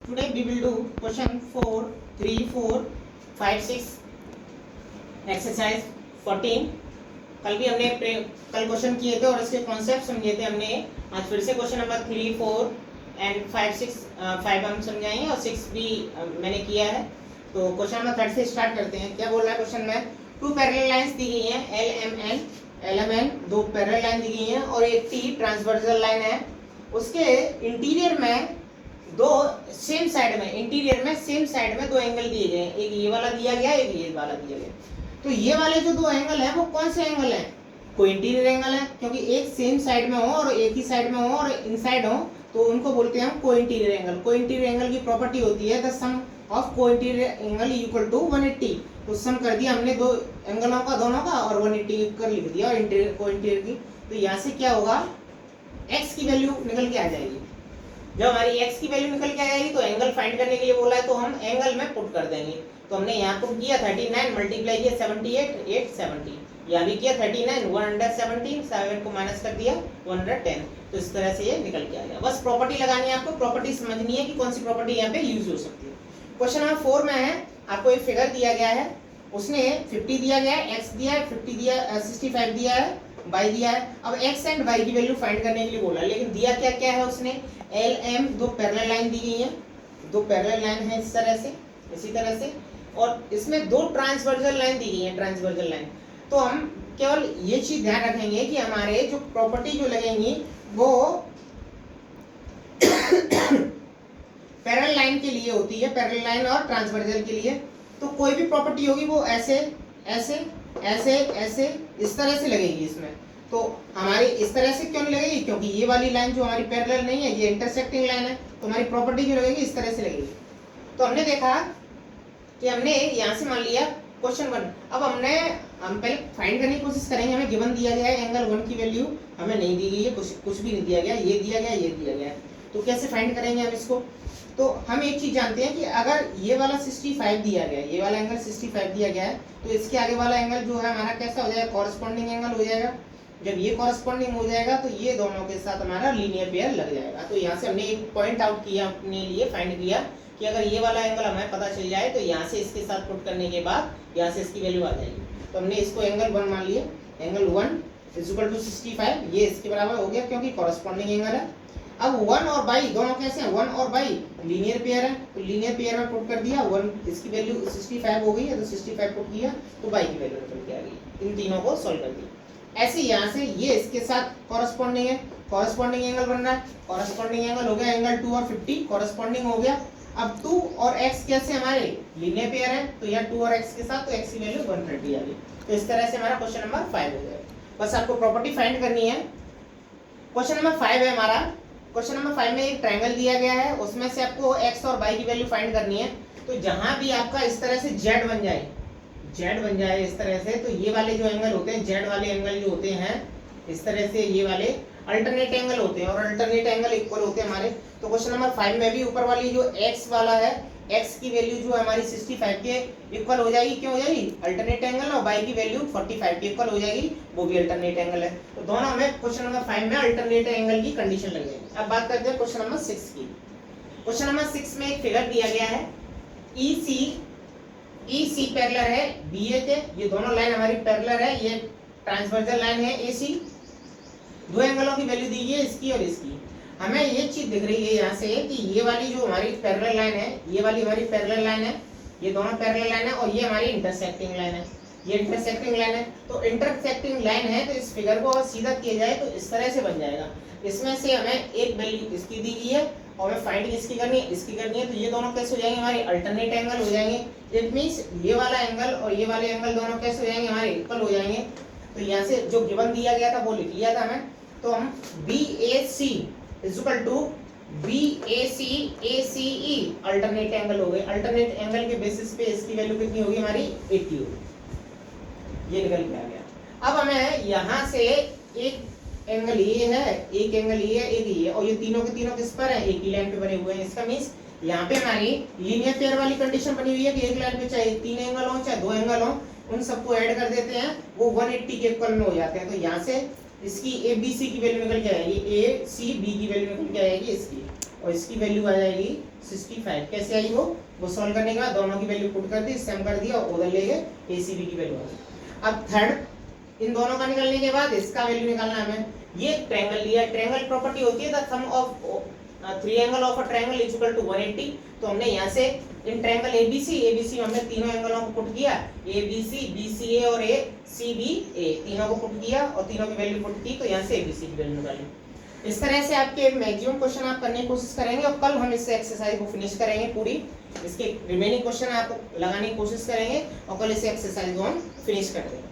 Today we will do question 4, 3, 4, 5, 6 exercise 14. कल भी हमने कल क्वेश्चन किए थे और इसके कॉन्सेप्ट समझे थे हमने. आज फिर से क्वेश्चन नंबर 3, 4 एंड 5, 6 5 हम समझाएंगे और 6 भी मैंने किया है. तो क्वेश्चन नंबर 3 से स्टार्ट करते हैं. क्या बोल रहा है क्वेश्चन में? टू पैरेलल लाइंस दी गई हैं LMN, दो पैरेलल लाइन दी गई हैं और एक T ट्रांसवर्सल लाइन है. उसके इंटीरियर में दो सेम साइड में इंटीरियर में सेम साइड में दो एंगल दिए गए हैं. एक ये वाला दिया गया, एक ये वाला दिया गया. तो ये वाले जो दो एंगल हैं वो कौन से एंगल हैं? कोई इंटीरियर एंगल है, क्योंकि एक सेम साइड में हो और एक ही साइड में हो और इनसाइड हो तो उनको बोलते हैं हम को इंटीरियर एंगल. को इंटीरियर एंगल की प्रॉपर्टी होती है द सम ऑफ को इंटीरियर एंगल इक्वल टू 180. तो सम कर दिया हमने दो एंगलों का दोनों का और 180 कर लिख दिया और इंटीरियर को इंटीरियर की. तो यहाँ से क्या होगा, x की वैल्यू निकल के आ जाएगी. जब हमारी x की वैल्यू निकल के आ जाएगी तो एंगल फाइंड करने के लिए बोला है तो हम एंगल में पुट कर देंगे. तो हमने यहाँ पुट किया 39 मल्टीप्लाई किया 78 870. यहाँ भी किया 39 117 7 को माइनस कर दिया 110. तो इस तरह से ये निकल के आ गया. बस प्रॉपर्टी लगानी है आपको, प्रॉपर्टी समझनी है कि कौन सी प्रॉपर्टी यहाँ पे यूज हो सकती है. क्वेश्चन नंबर 4 में है, आपको एक फिगर दिया गया है, उसने 50 दिया गया है, x दिया है, 50 दिया 65 दिया है, y दिया है. अब x एंड y की वैल्यू फाइंड करने के लिए बोला, लेकिन दिया क्या क्या है उसने? LM दो पैरेलल लाइन दी गई है, दो पैरेलल लाइन है इस तरह से, इसी तरह से, और इसमें दो ट्रांसवर्सल लाइन दी गई है, ट्रांसवर्सल लाइन. तो हम केवल ये चीज ध्यान रखेंगे कि हमारे जो प्रॉपर्टी जो लगेंगी वो पैरेलल लाइन के लिए होती है, पैरेलल लाइन और ट्रांसवर्सल के लिए. तो कोई भी प्रॉपर्टी होगी वो ऐसे ऐसे ऐसे ऐसे इस तरह से लगेगी इसमें. तो हमारी इस तरह से क्यों नहीं लगेगी? क्योंकि ये वाली लाइन जो हमारी पैरेलल नहीं है, ये इंटरसेक्टिंग लाइन है. तो हमारी प्रॉपर्टी जो लगेगी इस तरह से लगेगी. तो हमने देखा कि हमने यहाँ से मान लिया क्वेश्चन 1. अब हम पहले फाइंड करने की कोशिश करेंगे. हमें गिवन दिया गया है एंगल 1 की वैल्यू हमें नहीं दी गई है, कुछ भी नहीं दिया गया, ये दिया गया, ये दिया गया. तो कैसे फाइंड करेंगे हम इसको? तो हम एक चीज जानते हैं कि अगर ये वाला 65 दिया गया है, ये वाला एंगल 65 दिया गया है, तो इसके आगे वाला एंगल जो है हमारा कैसा हो जाएगा? कॉरेस्पॉन्डिंग एंगल हो जाएगा. जब ये कॉरेस्पॉन्डिंग हो जाएगा तो ये दोनों के साथ हमारा लीनियर पेयर लग जाएगा. तो यहाँ से हमने एक पॉइंट आउट किया, अपने लिए फाइंड किया कि अगर ये वाला एंगल हमें पता चल जाए तो यहाँ से इसके साथ पुट करने के बाद यहाँ से इसकी वैल्यू आ जाएगी. तो हमने इसको एंगल 1 मान लिया. एंगल 1 इज इक्वल टू 65, ये इसके बराबर हो गया क्योंकि कॉरेस्पॉन्डिंग एंगल है. अब 1 और बाई दोनों कैसे हैं? 1 और बाई लीनियर पेयर है, तो लीनियर पेयर में पुट कर दिया. 1 इसकी वैल्यू 65 हो गई है तो 65 पुट किया तो बाई की वैल्यू निकल के आ गई. इन तीनों को सॉल्व कर दिया. ऐसे यहाँ से ये इसके साथ कॉरेस्पॉन्डिंग है, कॉरेस्पॉन्डिंग एंगल बन रहा है. कॉरेस्पॉन्डिंग एंगल हो गया एंगल 2 और 50 कॉरेस्पॉन्डिंग हो गया. अब 2 और x कैसे हमारे लीनियर पेयर है, तो यहाँ 2 और x के साथ तो x की वैल्यू 130 आ गई. तो इस तरह से हमारा क्वेश्चन नंबर 5 हो गया. बस आपको प्रॉपर्टी फाइंड करनी है. क्वेश्चन नंबर 5 है हमारा. क्वेश्चन नंबर 5 में एक ट्रायंगल दिया गया है, उसमें से आपको x और y की वैल्यू फाइंड करनी है. तो जहां भी आपका इस तरह से z बन जाए इस तरह से, तो ये वाले जो एंगल होते हैं, z वाले एंगल जो होते हैं इस तरह से, ये वाले अल्टरनेट एंगल होते हैं और अल्टरनेट एंगल इक्वल होते हैं हमारे. तो क्वेश्चन नंबर 5 में भी ऊपर वाली जो x वाला है, x की वैल्यू जो हमारी 65 के इक्वल हो जाएगी. क्यों हो जाएगी? Alternate angle. और y की वैल्यू 45 के इक्वल हो जाएगी, वो भी अल्टरनेट एंगल है. तो दोनों में क्वेश्चन नंबर 5 में अल्टरनेट एंगल की कंडीशन लग जाएगी. अब बात करते हैं क्वेश्चन नंबर 6 की. क्वेश्चन नंबर 6 में एक फिगर दिया गया है, EC पैरेलल है BA के. ये दोनों लाइन हमारी पैरेलल है, ये ट्रांसवर्सल लाइन है AC. दो एंगलों की वैल्यू दी है इसकी और इसकी. हमें ये चीज दिख रही है यहाँ से कि ये वाली जो हमारी पैरेलल लाइन है, ये वाली हमारी पैरेलल लाइन है, ये दोनों पैरेलल लाइन है, और ये हमारी इंटरसेक्टिंग लाइन है, ये इंटरसेक्टिंग लाइन है. तो इंटरसेक्टिंग लाइन है तो इस फिगर को अगर सीधा किया जाए तो इस तरह से बन जाएगा. इसमें से हमें एक वैल्यू इसकी दी गई है और हमें फाइंड इसकी करनी है, इसकी करनी है. तो ये दोनों कैसे हो जाएंगे? हमारे अल्टरनेट एंगल हो जाएंगे. इट मींस ये वाला एंगल और ये वाले एंगल दोनों कैसे हो जाएंगे? हमारे इक्वल हो जाएंगे. तो यहाँ से जो गिवन दिया गया था वो लिख लिया था हमें. तो हम BAC is equal to BAC ACE alternate angle हो गए. अल्टरनेट एंगल के बेसिस पे इसकी वैल्यू कितनी होगी? हमारी 80 होगी. ये निकल के आ गया. अब हमें यहाँ से एक एंगल ये है, एक एंगल ये है, एक ये है, और ये तीनों के तीनों किस पर है? एक ही लाइन पे बने हुए हैं. इसका मींस यहाँ पे हमारी लीनियर पेयर वाली कंडीशन बनी हुई है कि एक लाइन पे चाहे 3 एंगल हो चाहे 2 एंगल हो, उन सबको ऐड कर देते हैं, वो 180 के इक्वल में हो जाते हैं. तो यहाँ से इसकी ABC की वैल्यू निकल के आएगी, AC B की वैल्यू निकल के आएगी इसकी, और और इसकी वैल्यू आ जाएगी 65। कैसे आई वो सॉल्व करने के बाद दोनों की वैल्यू पुट कर दी, सम कर दिया, उधर ले गए, एसीबी की वैल्यू आ गई। अब थर्ड इन दोनों का निकलने के बाद इसका वैल्यू निकालना हमें। ये ट्रायंगल लिया, ट्रायंगल प्रॉपर्टी होती है the sum of three angle of a triangle is equal to 180। तो हमने यहाँ से इन ट्रायंगल एबीसी में हमने तीनों एंगलों को पुट किया, एबीसी, बीसीए और एसीबीए, तीनों को पुट किया और तीनों की वैल्यू पुट की, तो यहाँ से एबीसी की वैल्यू निकाली। इस तरह से आपके मैक्सिमम क्वेश्चन आप करने की कोशिश करेंगे और कल हम इस एक्सरसाइज को फिनिश करेंगे पूरी। इसके रिमेनिंग क्वेश्चन आप लगाने की कोशिश करेंगे और कल इस एक्सरसाइज को हम फिनिश कर देंगे।